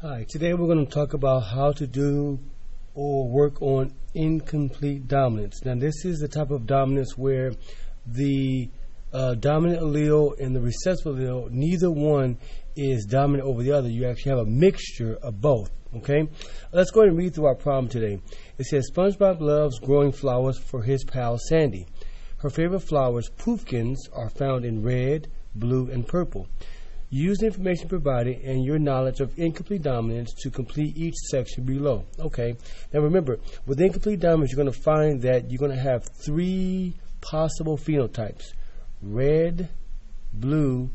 Hi, today we're going to talk about how to do or work on incomplete dominance. Now this is the type of dominance where the dominant allele and the recessive allele, neither one is dominant over the other. You actually have a mixture of both. Okay, let's go ahead and read through our problem today. It says SpongeBob loves growing flowers for his pal Sandy. Her favorite flowers, pumpkins, are found in red, blue, and purple. Use the information provided and your knowledge of incomplete dominance to complete each section below. Okay, now remember, with incomplete dominance, you're going to find that you're going to have three possible phenotypes: red, blue,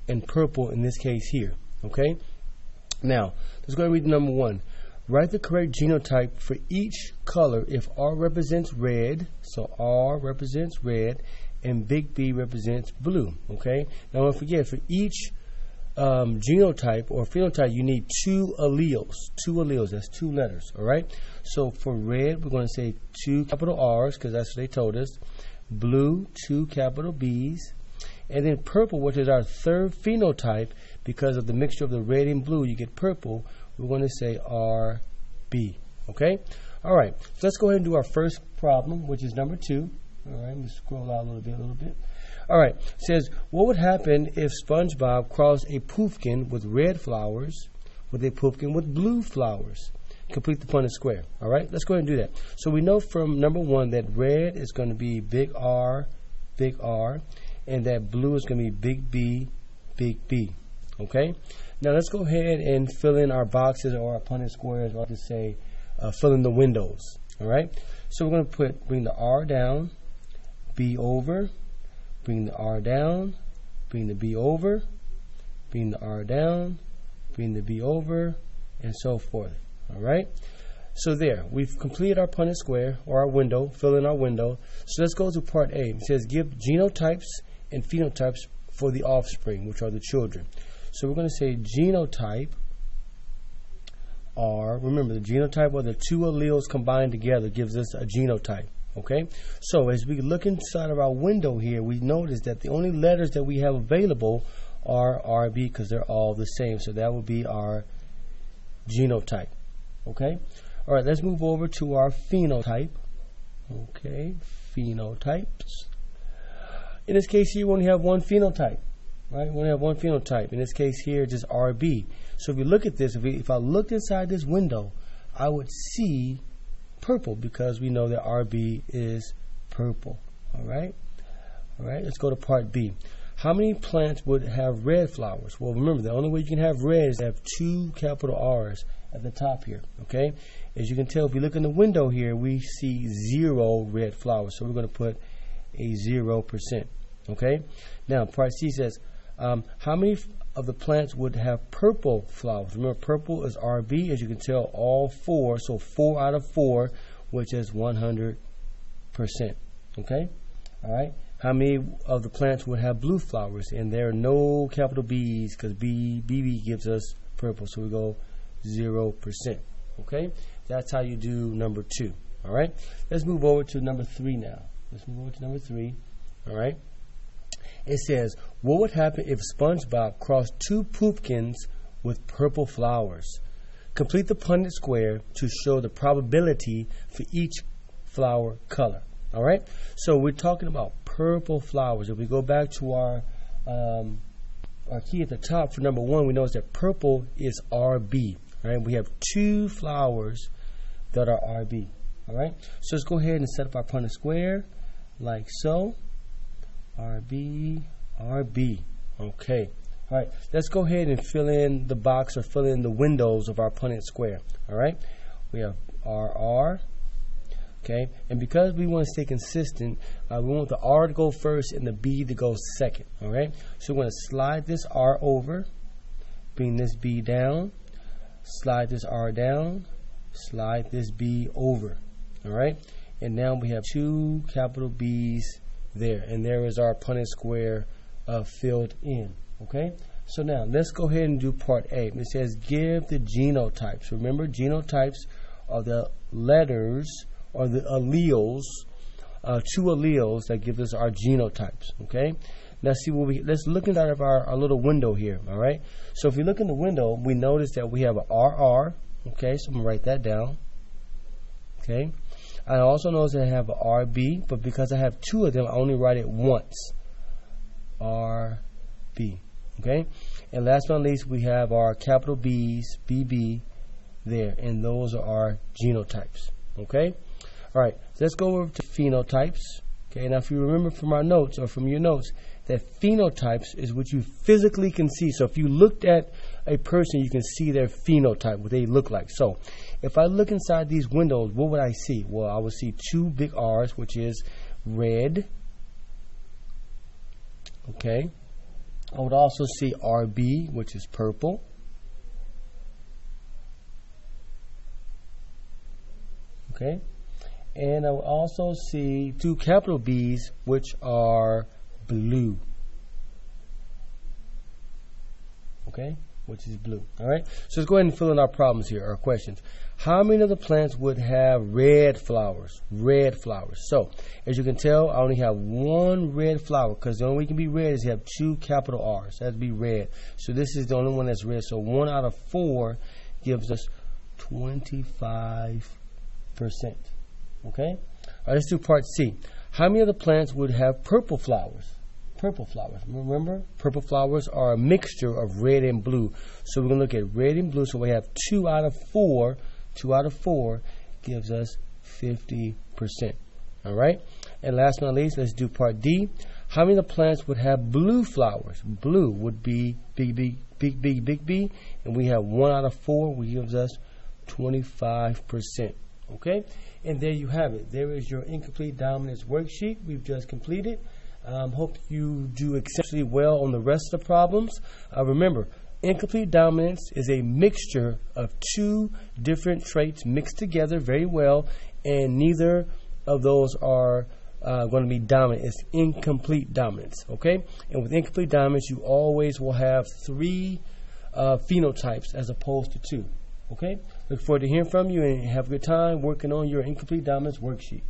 and purple in this case here. Okay, now let's go and read number one. Write the correct genotype for each color if R represents red, so R represents red, and big B represents blue. Okay, now don't forget, for each genotype or phenotype, you need two alleles. That's two letters. All right. So for red, we're going to say two capital R's because that's what they told us. Blue, two capital B's, and then purple, which is our third phenotype, because of the mixture of the red and blue, you get purple. We're going to say RB. Okay. All right. So let's go ahead and do our first problem, which is number 2. All right. Let me scroll out a little bit. All right. It says, what would happen if SpongeBob crossed a pumpkin with red flowers with a pumpkin with blue flowers? Complete the Punnett Square. All right. Let's go ahead and do that. So we know from number 1 that red is going to be big R, and that blue is going to be big B, big B. Okay. Now let's go ahead and fill in our boxes or our Punnett Squares, or I'll just say fill in the windows. All right. So we're going to bring the R down, B over. Bring the R down, bring the B over, bring the R down, bring the B over, and so forth. All right? So there, we've completed our Punnett Square, or our window, fill in our window. So let's go to part A. It says give genotypes and phenotypes for the offspring, which are the children. So we're going to say genotype R. Remember, the genotype, or the two alleles combined together, gives us a genotype. Okay, so as we look inside of our window here, we notice that the only letters that we have available are RB because they're all the same. So that would be our genotype. Okay, all right, let's move over to our phenotype. Okay, phenotypes. In this case here, we only have one phenotype, right? We only have one phenotype. In this case here, just RB. So if we look at this, if I looked inside this window, I would see purple because we know that RB is purple. All right, let's go to part B. How many plants would have red flowers? Well, remember, the only way you can have red is to have two capital R's at the top here. Okay, as you can tell, if you look in the window here, we see 0 red flowers, so we're going to put a 0%. Okay, now part C says how many of the plants would have purple flowers? Remember, purple is RB, as you can tell, all 4. So 4 out of 4, which is 100%. Okay? All right? How many of the plants would have blue flowers? And there are no capital B's because BB gives us purple. So we go 0%. Okay? That's how you do number 2. All right? Let's move over to number 3 now. Let's move over to number 3. All right? It says, what would happen if SpongeBob crossed two pumpkins with purple flowers? Complete the Punnett Square to show the probability for each flower color. All right? So we're talking about purple flowers. If we go back to our key at the top for number 1, we notice that purple is RB. Right? We have 2 flowers that are RB. All right? So let's go ahead and set up our Punnett Square like so. RB, RB. Okay. All right. Let's go ahead and fill in the box or fill in the windows of our Punnett Square. All right. We have RR. Okay. And because we want to stay consistent, we want the R to go first and the B to go second. All right. So we're going to slide this R over, bring this B down, slide this R down, slide this B over. All right. And now we have 2 capital B's there, and there is our Punnett Square filled in. Okay, so now let's go ahead and do part A. It says give the genotypes. Remember, genotypes are the letters or the alleles, 2 alleles that give us our genotypes. Okay, Now see what let's look inside of our little window here, all right? So if you look in the window, we notice that we have a RR, okay? So I'm gonna write that down, okay? I also notice that I have a RB, but because I have two of them, I only write it once, RB, okay? And last but not least, we have our capital B's, BB there, and those are our genotypes, okay? All right, so let's go over to phenotypes. Okay, now if you remember from our notes or from your notes that phenotypes is what you physically can see. So if you looked at a person, you can see their phenotype, what they look like. So if I look inside these windows, what would I see? Well, I would see two big R's, which is red. Okay. I would also see RB, which is purple. Okay. And I will also see two capital B's, which are blue. Okay, which is blue. All right. So let's go ahead and fill in our problems here, our questions. How many of the plants would have red flowers? Red flowers. So as you can tell, I only have one red flower because the only way it can be red is you have two capital R's. That would be red. So this is the only one that's red. So 1 out of 4 gives us 25%. Okay? All right, let's do part C. How many of the plants would have purple flowers? Purple flowers. Remember, purple flowers are a mixture of red and blue. So we're going to look at red and blue. So we have 2 out of 4. 2 out of 4 gives us 50%. All right? And last but not least, let's do part D. How many of the plants would have blue flowers? Blue would be big B. And we have 1 out of 4, which gives us 25%. Okay, and there you have it. There is your incomplete dominance worksheet we've just completed. Hope you do exceptionally well on the rest of the problems. Remember, incomplete dominance is a mixture of 2 different traits mixed together very well, and neither of those are going to be dominant. It's incomplete dominance. Okay, and with incomplete dominance, you always will have 3 phenotypes as opposed to 2. Okay, look forward to hearing from you and have a good time working on your incomplete dominance worksheet.